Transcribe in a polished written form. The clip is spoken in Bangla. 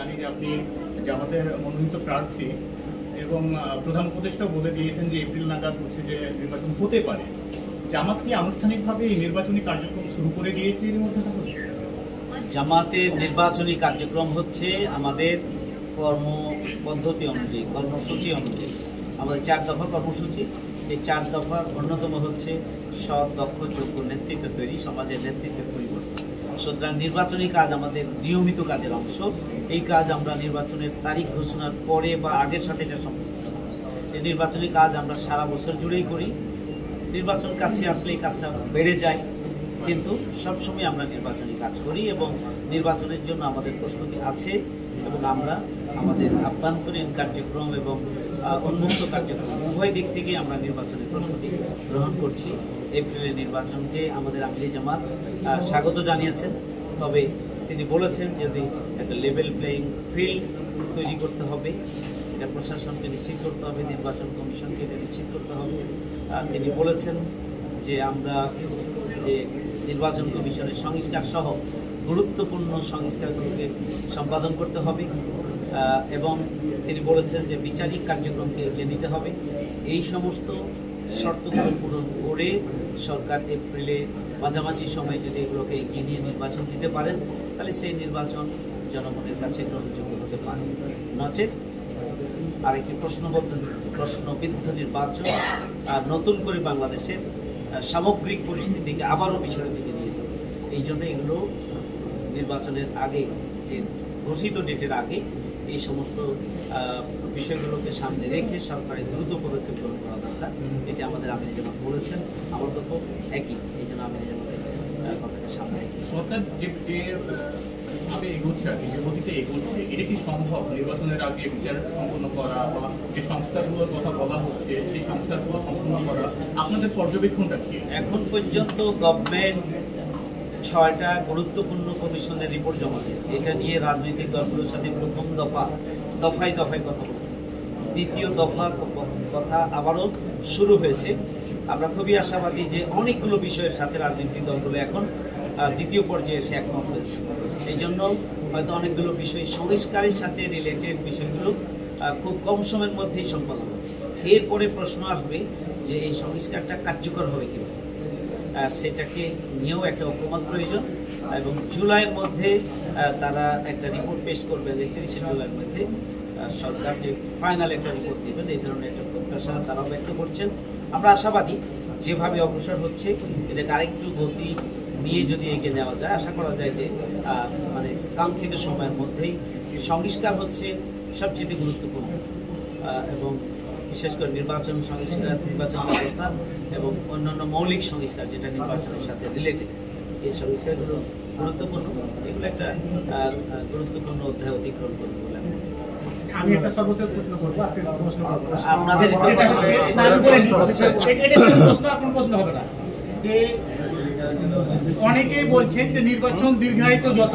জানি যে আপনি জামাতের মনোনীত প্রার্থী এবং প্রধান উপদেষ্টাও বলে দিয়েছেন যে এপ্রিল নাগাদ হচ্ছে যে নির্বাচন হতে পারে। জামাত কি আনুষ্ঠানিকভাবে এই নির্বাচনী কার্যক্রম শুরু করে দিয়েছে এর মধ্যে? জামাতের নির্বাচনী কার্যক্রম হচ্ছে আমাদের কর্মপদ্ধতি অনুযায়ী, কর্মসূচি অনুযায়ী আমাদের 4 দফা কর্মসূচি। এই 4 দফার অন্যতম হচ্ছে সৎ, দক্ষ, যোগ্য নেতৃত্ব তৈরি, সমাজের নেতৃত্বের পরিবর্তন। সুতরাং নির্বাচনী কাজ আমাদের নিয়মিত কাজের অংশ। এই কাজ আমরা নির্বাচনের তারিখ ঘোষণার পরে বা আগের সাথে এটা সম্পর্কিত। এই নির্বাচনী কাজ আমরা সারা বছর জুড়েই করি। নির্বাচন কাছে আসলে এই কাজটা বেড়ে যায়, কিন্তু সবসময় আমরা নির্বাচনী কাজ করি এবং নির্বাচনের জন্য আমাদের প্রস্তুতি আছে এবং আমরা আমাদের আভ্যন্তরীণ কার্যক্রম এবং উন্মুক্ত কার্যক্রম উভয় দিক থেকে আমরা নির্বাচনের প্রস্তুতি গ্রহণ করছি। এপ্রিলের নির্বাচনকে আমাদের আমিলি জামাত স্বাগত জানিয়েছেন, তবে তিনি বলেছেন যদি একটা লেভেল প্লেয়িং ফিল্ড তৈরি করতে হবে, এটা প্রশাসনকে নিশ্চিত করতে হবে, নির্বাচন কমিশনকে এটা নিশ্চিত করতে হবে। তিনি বলেছেন যে আমরা যে নির্বাচন কমিশনের সংস্কার সহ গুরুত্বপূর্ণ সংস্কারগুলোকে সম্পাদন করতে হবে এবং তিনি বলেছেন যে বিচারিক কার্যক্রমকে এগিয়ে নিতে হবে। এই সমস্ত শর্তগুলো পূরণ করে সরকার এপ্রিলে মাঝামাঝি সময়ে যদি এগুলোকে এগিয়ে নিয়ে নির্বাচন দিতে পারেন, তাহলে সেই নির্বাচন জনগণের কাছে গ্রহণযোগ্য হতে পারে। নচেত আরেকটি প্রশ্নবিদ্ধ নির্বাচন নতুন করে বাংলাদেশের সামগ্রিক পরিস্থিতিকে আবারও পিছনের দিকে নিয়ে যাবে। এই জন্য এগুলো নির্বাচনের আগে, যে ঘোষিত ডেটের আগে এই সমস্ত বিষয়গুলোকে সামনে রেখে সরকারের দ্রুত পদক্ষেপ গ্রহণ করা দরকার। এটা আমাদের আমির জামাত বলেছেন, আমার তো একই। এই জন্য আমির জামাতের কথাটা সামনে সরকার যেভাবে এগোচ্ছে আর কি, যে গতিতে এগোচ্ছে, এটা কি সম্ভব নির্বাচনের আগে বিচার সম্পন্ন করা বা যে সংস্কারগুলোর কথা বলা হচ্ছে সেই সংস্কারগুলো সম্পন্ন করা? আপনাদের পর্যবেক্ষণটা কি? এখন পর্যন্ত গভর্নমেন্ট 6টা গুরুত্বপূর্ণ কমিশনের রিপোর্ট জমা দিয়েছে। এটা নিয়ে রাজনৈতিক দলগুলোর সাথে প্রথম দফায় কথা বলেছে। দ্বিতীয় দফা কথা আবারও শুরু হয়েছে। আমরা খুবই আশাবাদী যে অনেকগুলো বিষয়ের সাথে রাজনৈতিক দলগুলো এখন দ্বিতীয় পর্যায়ে এসে একমত হয়েছে। এই জন্য হয়তো অনেকগুলো বিষয় সংস্কারের সাথে রিলেটেড বিষয়গুলো খুব কম সময়ের মধ্যেই সম্পাদন হবে। এরপরে প্রশ্ন আসবে যে এই সংস্কারটা কার্যকর হবে কীভাবে, সেটাকে নিয়েও একটা ঐক্যমত প্রয়োজন এবং জুলাইয়ের মধ্যে তারা একটা রিপোর্ট পেশ করবেন। 31শে জুলাইয়ের মধ্যে সরকার যে ফাইনাল একটা রিপোর্ট দেবেন, এই ধরনের একটা প্রত্যাশা তারাও ব্যক্ত করছেন। আমরা আশাবাদী যেভাবে অগ্রসর হচ্ছে এটাকে আরেকটু গতি নিয়ে যদি এগিয়ে নেওয়া যায়, আশা করা যায় যে মানে কাঙ্ক্ষিত সময়ের মধ্যেই সংস্কার হচ্ছে সবচেয়ে গুরুত্বপূর্ণ এবং বিশেষ করে নির্বাচন সংস্কার, নির্বাচন ব্যবস্থা এবং অন্যান্য মৌলিক সংস্কার যেটা নির্বাচনের সাথে রিলেটেড, এই সংস্কারগুলো গুরুত্বপূর্ণ। এগুলো একটা গুরুত্বপূর্ণ অধ্যায় অতিক্রম করবে বলে আমি একটা সর্বশেষ প্রশ্ন করবো, আপনাদের প্রশ্ন হবে না যে অনেকেই বলছেন যে নির্বাচন দীর্ঘায়িত যত